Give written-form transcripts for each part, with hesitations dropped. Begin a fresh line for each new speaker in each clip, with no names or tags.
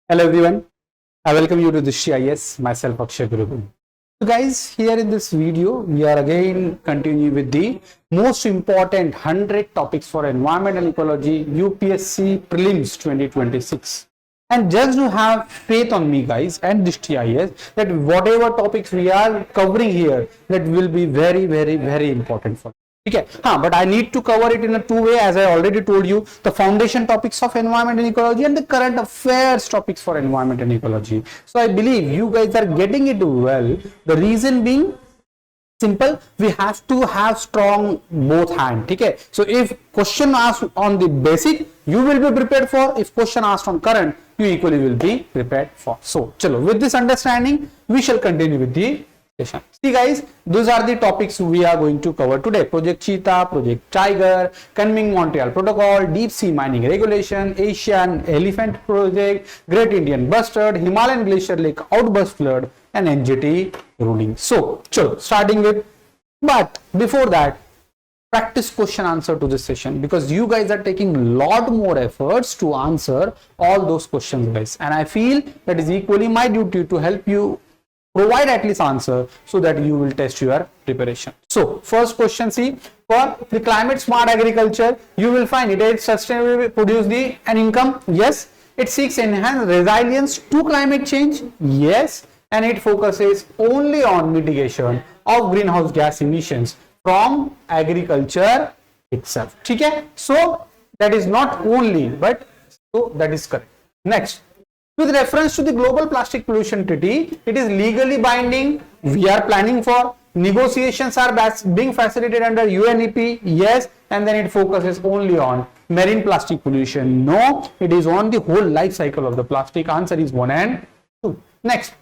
Hello everyone, I welcome you to Drishti IAS, myself Akshay Gurubhaiye. So guys, here in this video, we are again continuing with the most important 100 topics for environment and ecology UPSC Prelims 2026. And just to have faith on me guys and Drishti IAS that whatever topics we are covering here, that will be very important for you. Okay, but I need to cover it in a two way, as I already told you, the foundation topics of environment and ecology and the current affairs topics for environment and ecology. So I believe you guys are getting it well. The reason being simple, we have to have strong both hand. Okay, so if question asked on the basic, you will be prepared for. If question asked on current, you equally will be prepared for. So chalo, with this understanding, we shall continue with the session. See guys, those are the topics we are going to cover today. Project Cheetah, Project Tiger, Kunming-Montreal Protocol, Deep Sea Mining Regulation, Asian Elephant Project, Great Indian Bustard, Himalayan Glacier Lake Outburst Flood and NGT ruling. So, chalo, starting with, but before that, practice question answer to this session, because you guys are taking lot more efforts to answer all those questions guys, and I feel that is equally my duty to help you provide at least answer so that you will test your preparation. So first question, see, for the climate smart agriculture, you will find it is sustainably produce an income. Yes. It seeks enhanced resilience to climate change. Yes. And it focuses only on mitigation of greenhouse gas emissions from agriculture itself. Okay. So that is not only, but so that is correct. Next, with reference to the Global Plastic Pollution Treaty, it is legally binding. We are planning for. Negotiations are being facilitated under UNEP. Yes. And then it focuses only on marine plastic pollution. No, it is on the whole life cycle of the plastic. Answer is 1 and 2. Next,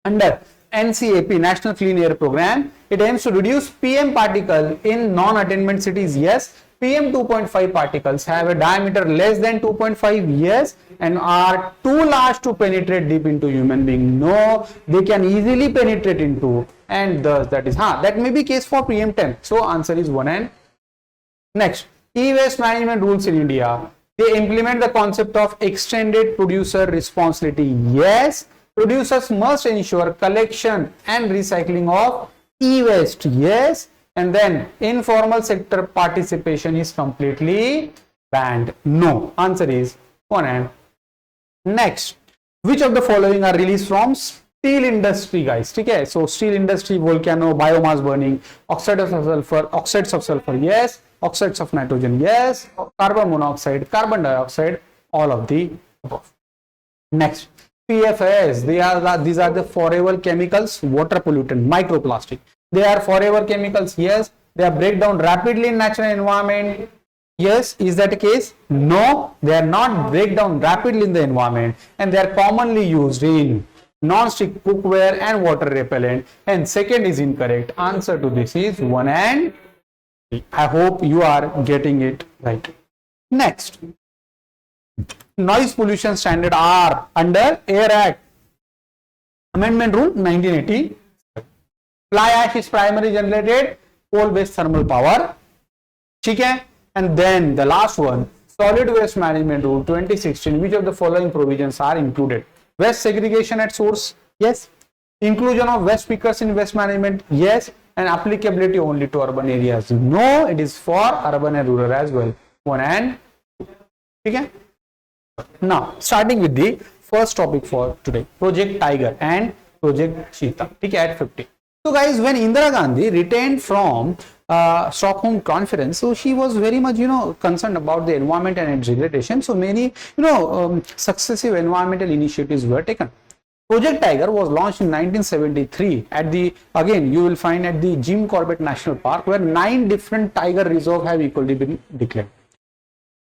under NCAP, National Clean Air Program, it aims to reduce PM particle in non-attainment cities. Yes. PM 2.5 particles have a diameter less than 2.5, yes, and are too large to penetrate deep into human being. No, they can easily penetrate into, and thus that is that may be case for PM 10. So answer is 1 and next. E-waste management rules in India. They implement the concept of extended producer responsibility. Yes, producers must ensure collection and recycling of e-waste. Yes. And then informal sector participation is completely banned. No, answer is 1 and next. Which of the following are released from steel industry guys? Okay, so steel industry, volcano, biomass burning, oxides of sulfur, yes, oxides of nitrogen, yes, carbon monoxide, carbon dioxide, all of the above. Next, PFAS, these are the forever chemicals, water pollutant, microplastic. They are forever chemicals. Yes. They are break down rapidly in natural environment. Yes. Is that a case? No, they are not break down rapidly in the environment, and they are commonly used in non-stick cookware and water repellent. And second is incorrect. Answer to this is 1 and 3. I hope you are getting it right. Next, noise pollution standard are under Air Act Amendment Rule 1980. Fly ash is primarily generated coal-based thermal power. Okay? And then the last one, solid waste management rule 2016. Which of the following provisions are included? Waste segregation at source. Yes. Inclusion of waste pickers in waste management. Yes. And applicability only to urban areas. No, it is for urban and rural as well. 1 and 2. Okay? Now, starting with the first topic for today, Project Tiger and Project Cheetah. Okay, at 50. So guys, when Indira Gandhi returned from Stockholm conference, so she was very much, concerned about the environment and its degradation. So many, successive environmental initiatives were taken. Project Tiger was launched in 1973 at again, you will find at the Jim Corbett National Park, where 9 different tiger reserves have equally been declared.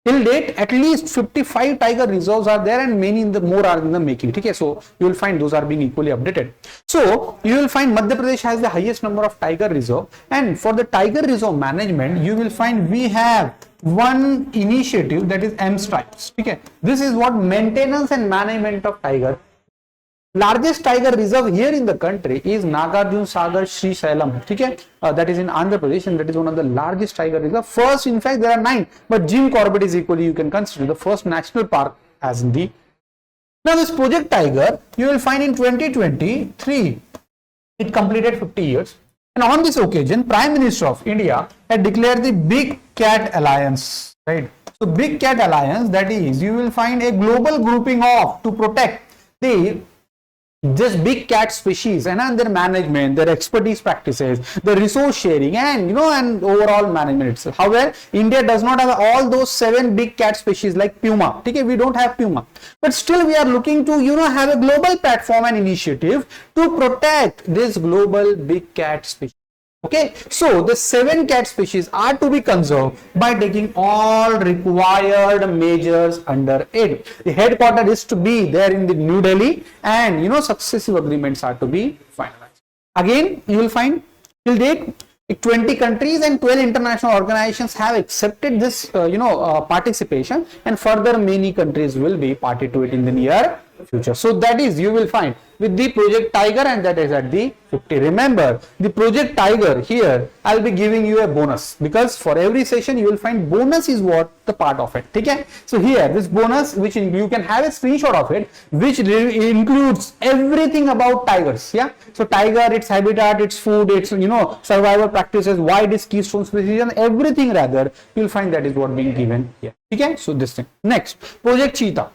Till date, at least 55 tiger reserves are there, and many more are in the making. Okay, so you will find those are being equally updated. So you will find Madhya Pradesh has the highest number of tiger reserve, and for the tiger reserve management, you will find we have one initiative, that is M-Stripes. Okay, this is what maintenance and management of tiger. Largest tiger reserve here in the country is Nagarjuna Sagar Sri Sailam. Okay? That is in Andhra Pradesh, and that is one of the largest tiger reserve. First, in fact, there are 9, but Jim Corbett is equally, you can consider the first national park as in the Now this Project Tiger, you will find in 2023, it completed 50 years. And on this occasion, Prime Minister of India had declared the Big Cat Alliance, right? So Big Cat Alliance, that is, you will find a global grouping of to protect the this big cat species and their management, their expertise practices, the resource sharing, and and overall management itself. However, India does not have all those 7 big cat species like puma. Okay, we don't have puma, but still we are looking to have a global platform and initiative to protect this global big cat species. Okay, so the 7 cat species are to be conserved by taking all required measures under it. The headquarters is to be there in the New Delhi, and successive agreements are to be finalized. Again, you will find till date 20 countries and 12 international organizations have accepted this participation, and further many countries will be party to it in the near future. So that is, you will find with the Project Tiger, and that is at the 50. Remember, the Project Tiger here, I'll be giving you a bonus, because for every session you will find bonus is what the part of it. Okay, so here this bonus, which you can have a screenshot of it, which includes everything about tigers. Yeah, so tiger, its habitat, its food, its survival practices, why it is keystone species, and everything rather, you will find that is what being given here. Okay, so this thing. Next, Project Cheetah.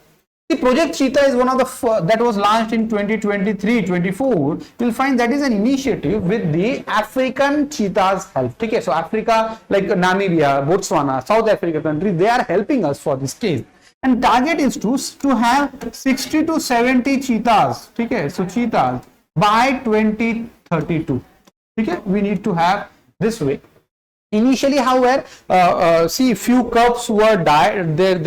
The Project Cheetah is one of the that was launched in 2023-24. You'll find that is an initiative with the African cheetahs help. Okay, so Africa, like Namibia, Botswana, South Africa countries, they are helping us for this case. And target is to have 60 to 70 cheetahs. Okay, so cheetahs by 2032. Okay, we need to have this way. Initially, however, see, few cubs were died. They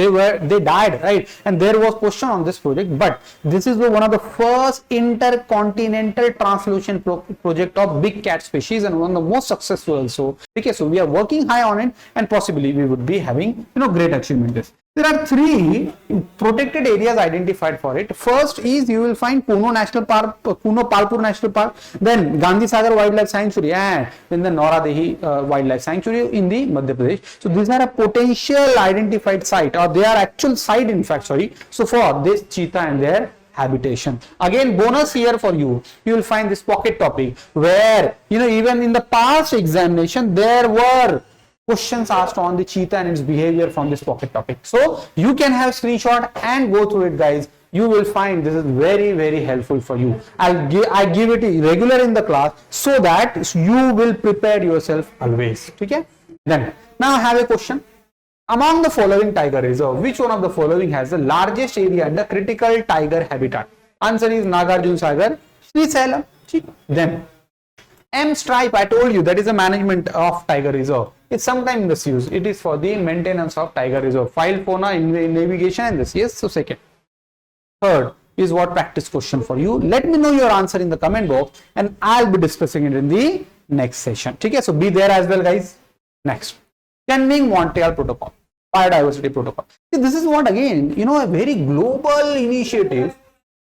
died, right? And there was question on this project. But this is one of the first intercontinental translocation project of big cat species, and one of the most successful also. Okay, so we are working high on it, and possibly we would be having great achievement. This. There are 3 protected areas identified for it. First is, you will find Puno National Park, Puno Palpur National Park, then Gandhi Sagar Wildlife Sanctuary, and then the Noradehi Wildlife Sanctuary in the Madhya Pradesh. So these are a potential identified site, or they are actual site in fact, sorry. So for this cheetah and their habitation. Again, bonus here for you, you will find this pocket topic where even in the past examination there were questions asked on the cheetah and its behavior from this pocket topic. So you can have screenshot and go through it, guys. You will find this is very, very helpful for you. I give it regular in the class so that you will prepare yourself always. Okay? Then now I have a question. Among the following tiger reserve, which one of the following has the largest area under critical tiger habitat? Answer is Nagarjuna Sagar, Srisailam. Then M stripe, I told you, that is the management of tiger reserve. It's sometimes misused. It is for the maintenance of tiger reserve, file fauna, in navigation, and this. Yes, so second. Third is what practice question for you. Let me know your answer in the comment box, and I'll be discussing it in the next session. Okay, so be there as well, guys. Next, Kunming-Montreal protocol, biodiversity protocol. See, this is what, again, a very global initiative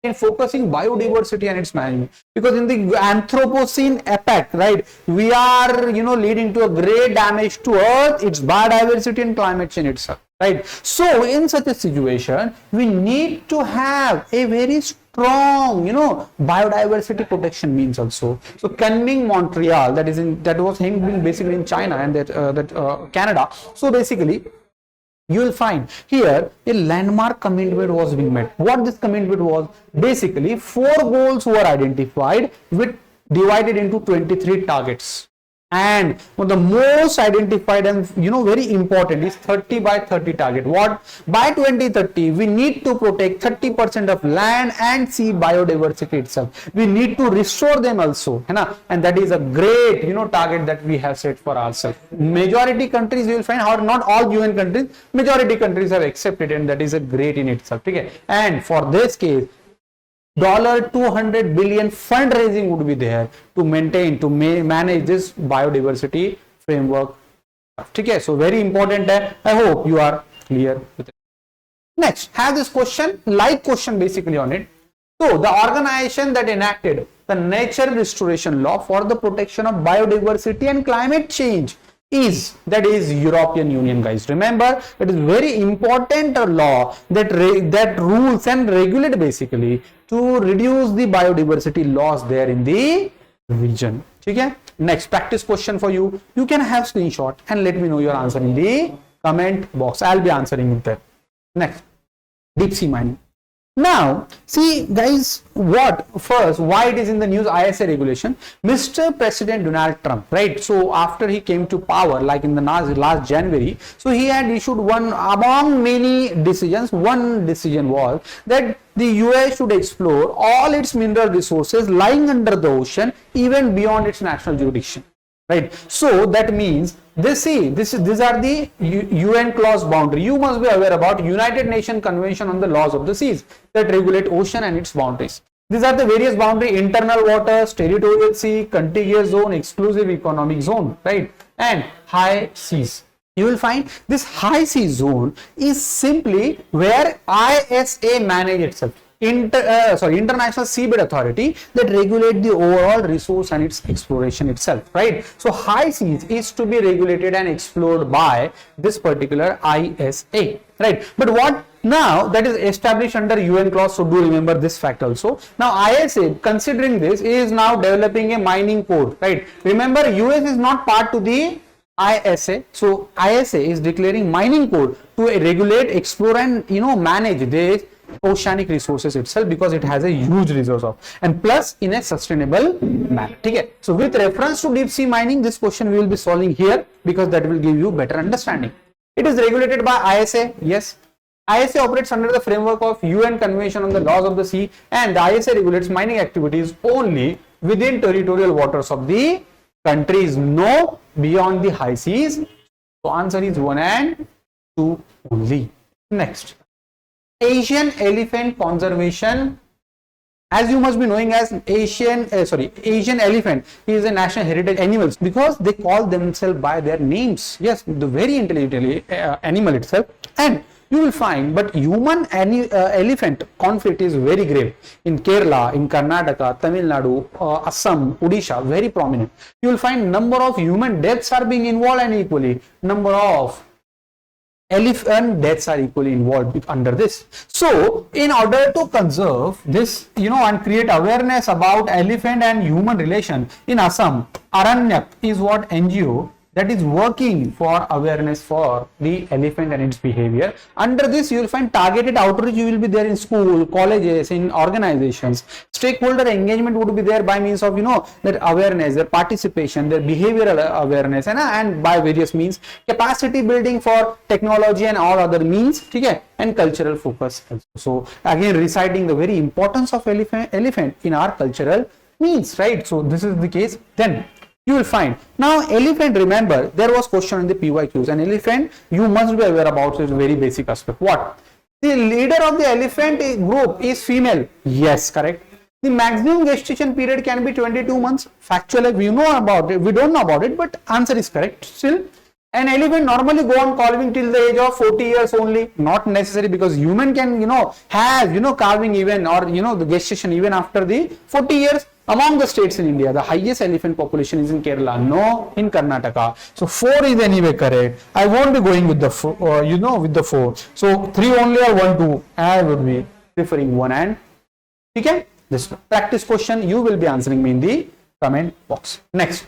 in focusing biodiversity and its management, because in the Anthropocene epoch, right, we are leading to a great damage to earth, its biodiversity and climate change itself, right? So in such a situation, we need to have a very strong biodiversity protection means also. So Kunming-Montreal, that was basically in China and that Canada. So basically, you will find here a landmark commitment was being met. What this commitment was, basically 4 goals were identified with divided into 23 targets. And one of the most identified and very important is 30 by 30 target. What? By 2030 we need to protect 30% of land and sea biodiversity itself. We need to restore them also, and that is a great target that we have set for ourselves. Majority countries, you will find, however, not all UN countries, majority countries have accepted, and that is a great in itself. Okay, and for this case, $200 billion fundraising would be there to maintain, to manage this biodiversity framework. Okay, so very important. I hope you are clear with it. Next, have this question, live question basically on it. So the organization that enacted the Nature Restoration Law for the protection of biodiversity and climate change is, that is European Union, guys. Remember, it is very important law that that rules and regulate basically to reduce the biodiversity loss there in the region. Okay? Next practice question for you. You can have screenshot and let me know your answer in the comment box. I'll be answering it there. Next, deep sea mining. Now, see guys, what first, why it is in the news, ISA regulation. Mr. President Donald Trump, right? So after he came to power, like in the last January, so he had issued one among many decisions. One decision was that the US should explore all its mineral resources lying under the ocean, even beyond its national jurisdiction. Right, so that means these are the UN clause boundary. You must be aware about United Nations Convention on the Laws of the Seas that regulate ocean and its boundaries. These are the various boundary: internal waters, territorial sea, contiguous zone, exclusive economic zone, right, and high seas. You will find this high sea zone is simply where ISA manage itself. International Seabed Authority that regulate the overall resource and its exploration itself, right? So high seas is to be regulated and explored by this particular ISA, right? But what now that is established under UN clause, so do remember this fact also. Now ISA, considering this, is now developing a mining code, right? Remember, US is not part to the ISA, so ISA is declaring mining code to regulate, explore and manage this oceanic resources itself, because it has a huge resource of, and plus in a sustainable manner. Okay, so with reference to deep sea mining, this question we will be solving here because that will give you better understanding. It is regulated by ISA. Yes, ISA operates under the framework of UN Convention on the Laws of the Sea, and the ISA regulates mining activities only within territorial waters of the countries, no beyond the high seas. So answer is 1 and 2 only. Next, Asian elephant conservation. As you must be knowing, as Asian elephant is a national heritage animals because they call themselves by their names. Yes, the very intelligent animal itself. And you will find, but human elephant conflict is very grave in Kerala, in Karnataka, Tamil Nadu, Assam, Odisha, very prominent. You will find number of human deaths are being involved, and equally number of elephant deaths are equally involved under this. So in order to conserve this, and create awareness about elephant and human relation, in Assam, Aranyak is what NGO that is working for awareness for the elephant and its behavior. Under this, you will find targeted outreach. You will be there in school, colleges, in organizations. Stakeholder engagement would be there by means of their awareness, their participation, their behavioral awareness, and by various means, capacity building for technology and all other means. Okay, and cultural focus also. So again, reciting the very importance of elephant in our cultural means, right? So this is the case. Then you will find now elephant. Remember, there was question in the PYQs, and elephant you must be aware about is very basic aspect. What? The leader of the elephant group is female. Yes, correct. The maximum gestation period can be 22 months. Factually, we know about it. We don't know about it, but answer is correct. Still, an elephant normally go on calving till the age of 40 years only. Not necessary, because human can have calving even, or the gestation even after the 40 years. Among the states in India, the highest elephant population is in Kerala, no in Karnataka. So 4 is anyway correct. I won't be going with the 4, with the 4. So 3 only or 1, 2. I would be preferring 1 and. Okay? This practice question you will be answering me in the comment box. Next,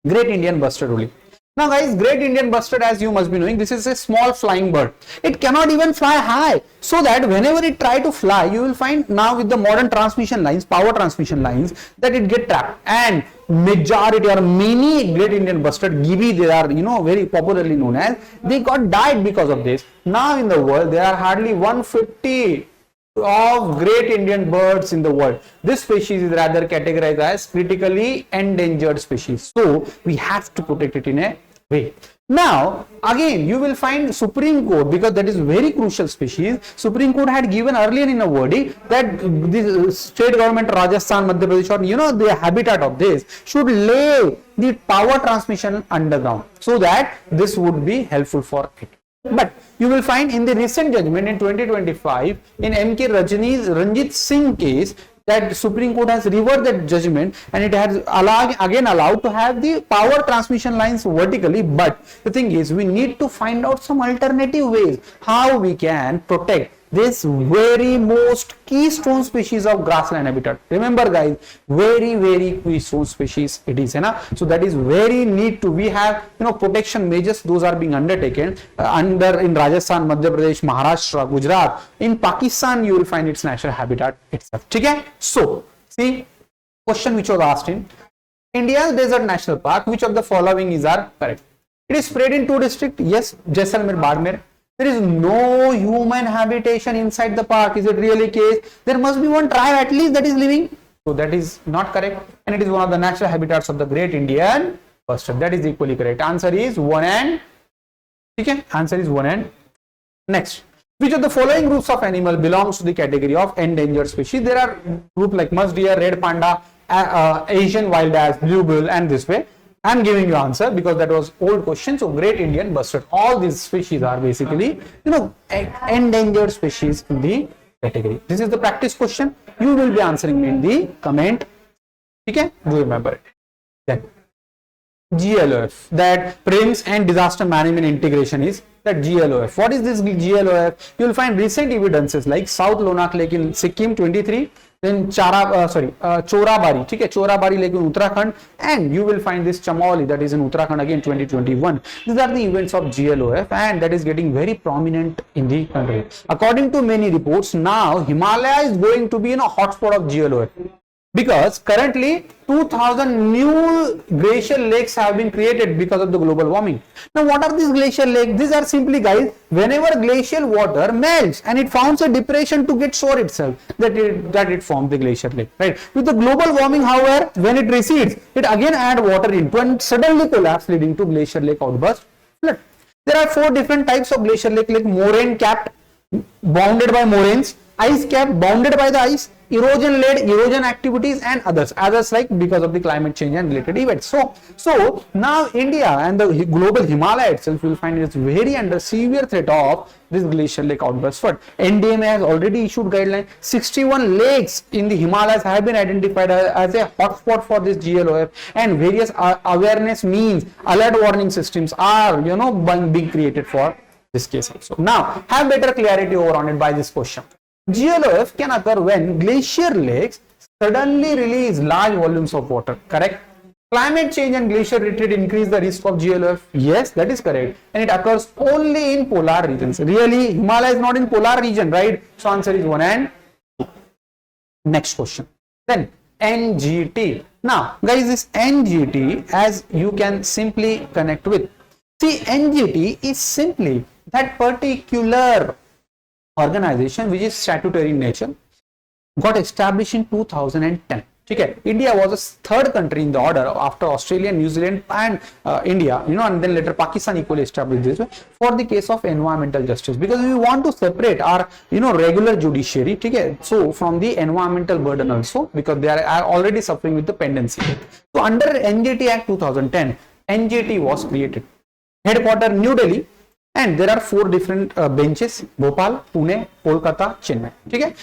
Great Indian Bustard ruling. Now guys, Great Indian Bustard, as you must be knowing, this is a small flying bird. It cannot even fly high, so that whenever it try to fly, you will find now with the modern transmission lines, power transmission lines, that it get trapped. And majority or many Great Indian Bustard, gibi, they are very popularly known as, they got died because of this. Now in the world, there are hardly 150 of Great Indian birds in the world. This species is rather categorized as critically endangered species. So we have to protect it in a way. Now again, you will find Supreme Court, because that is very crucial species. Supreme Court had given earlier in a verdict that the state government Rajasthan, Madhya Pradesh, or the habitat of this should lay the power transmission underground, so that this would be helpful for it. But you will find in the recent judgment in 2025 in MK Ranjit Singh case, that Supreme Court has reversed that judgment, and it has allowed to have the power transmission lines vertically. But the thing is, we need to find out some alternative ways how we can protect this very most keystone species of grassland habitat. Remember guys, very keystone species it is, so that is very need to, we have protection measures, those are being undertaken in Rajasthan, Madhya Pradesh, Maharashtra, Gujarat. In Pakistan you will find its natural habitat itself. Okay, so see question which was asked in India's desert national park, which of the following is are correct? It is spread in 2 districts. Yes, Jaisalmer, Badmer. There is no human habitation inside the park. Is it really case? There must be one tribe at least that is living. So that is not correct. And it is one of the natural habitats of the great Indian bustard. That is equally correct. Answer is 1 and. Okay? Answer is 1 and. Next. Which of the following groups of animal belongs to the category of endangered species? There are groups like musk deer, red panda, Asian wild ass, blue bull, and this way. I am giving you answer because that was old question. So great Indian bustard. All these species are basically, endangered species in the category. This is the practice question. You will be answering me in the comment. Okay? Do remember it. Then GLOF, that Prelims and Disaster Management Integration is that GLOF. What is this GLOF? You will find recent evidences like South Lonak Lake in Sikkim 23. Then Chorabari, okay, Chorabari Lake in Uttarakhand, and you will find this Chamauli that is in Uttarakhand again 2021. These are the events of GLOF, and that is getting very prominent in the country. According to many reports, now Himalaya is going to be in a hotspot of GLOF. Because currently 2000 new glacial lakes have been created because of the global warming. Now what are these glacial lakes? These are simply guys, whenever glacial water melts and it forms a depression to get shore itself, that it forms the glacial lake, right? With the global warming, however, when it recedes, it again add water into and suddenly collapse, leading to glacial lake outburst flood. There are 4 different types of glacial lake, like moraine capped, bounded by moraines, ice capped, bounded by the ice, erosion led erosion activities, and others like because of the climate change and related events. So now India and the global Himalaya itself will find it's very under severe threat of this glacial lake outburst flood. NDMA has already issued guidelines. 61 lakes in the Himalayas have been identified as a hotspot for this GLOF, and various awareness means, alert warning systems are being created for this case also. Now have better clarity over on it by this question. GLOF can occur when glacier lakes suddenly release large volumes of water. Correct? Climate change and glacier retreat increase the risk of GLOF. Yes, that is correct. And it occurs only in polar regions. Really, Himalaya is not in polar region, right? So answer is 1 and 2. Next question. Then NGT. Now, guys, this NGT, as you can simply connect with. See, NGT is simply that particular organization which is statutory in nature, got established in 2010. Okay. India was the 3rd country in the order after Australia, New Zealand, and India, and then later Pakistan equally established this way for the case of environmental justice, because we want to separate our regular judiciary, okay, so from the environmental burden also, because they are already suffering with the pendency. So under NGT Act 2010, NGT was created. Headquarter New Delhi. And there are 4 different benches: Bhopal, Pune, Kolkata, Chennai. Okay?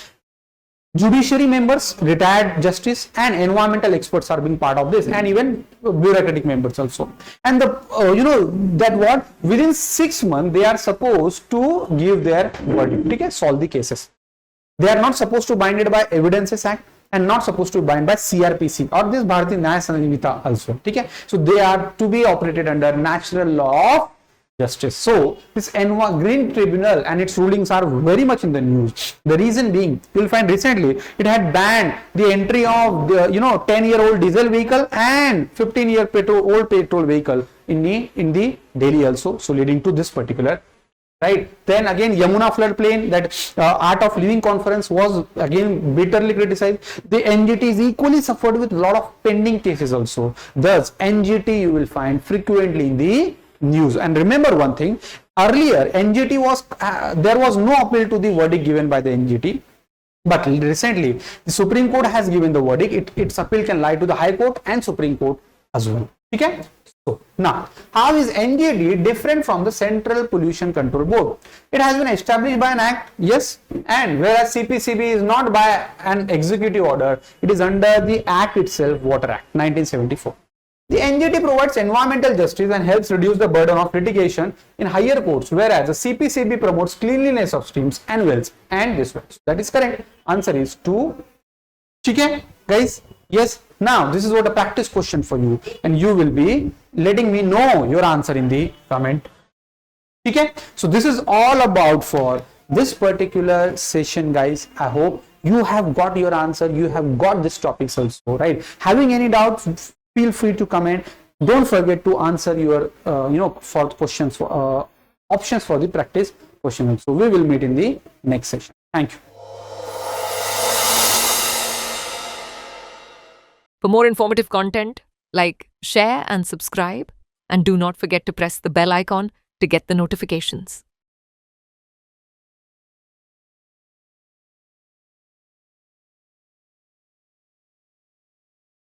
Judiciary members, retired justice, and environmental experts are being part of this, and even bureaucratic members also. And the within 6 months they are supposed to give their verdict, okay? Solve the cases. They are not supposed to bind it by Evidences Act, and not supposed to bind by CRPC or this Bharatiya Nyaya Sanhita also. Okay? So they are to be operated under natural law of justice. So this Green Tribunal and its rulings are very much in the news. The reason being, you will find recently it had banned the entry of the 10-year-old diesel vehicle and 15-year-old petrol vehicle in the Delhi also. So leading to this particular, right? Then again Yamuna floodplain, that Art of Living conference was again bitterly criticized. The NGT is equally suffered with a lot of pending cases also. Thus NGT you will find frequently in the news. And remember one thing, earlier NGT was there was no appeal to the verdict given by the NGT, but recently the Supreme Court has given the verdict. Its appeal can lie to the High Court and Supreme Court as well. Okay. So now, how is NGT different from the Central Pollution Control Board? It has been established by an act, yes, and whereas CPCB is not by an executive order, it is under the act itself, Water Act 1974. The NGT provides environmental justice and helps reduce the burden of litigation in higher courts, whereas the CPCB promotes cleanliness of streams and wells and this wells. That is correct. Answer is 2. Okay, guys? Yes. Now, this is what a practice question for you, and you will be letting me know your answer in the comment. Okay? So, this is all about for this particular session, guys. I hope you have got your answer. You have got this topics also, right? Having any doubts, feel free to comment. Don't forget to answer your, for questions, options for the practice question. So, we will meet in the next session. Thank you.
For more informative content, like, share and subscribe, and do not forget to press the bell icon to get the notifications.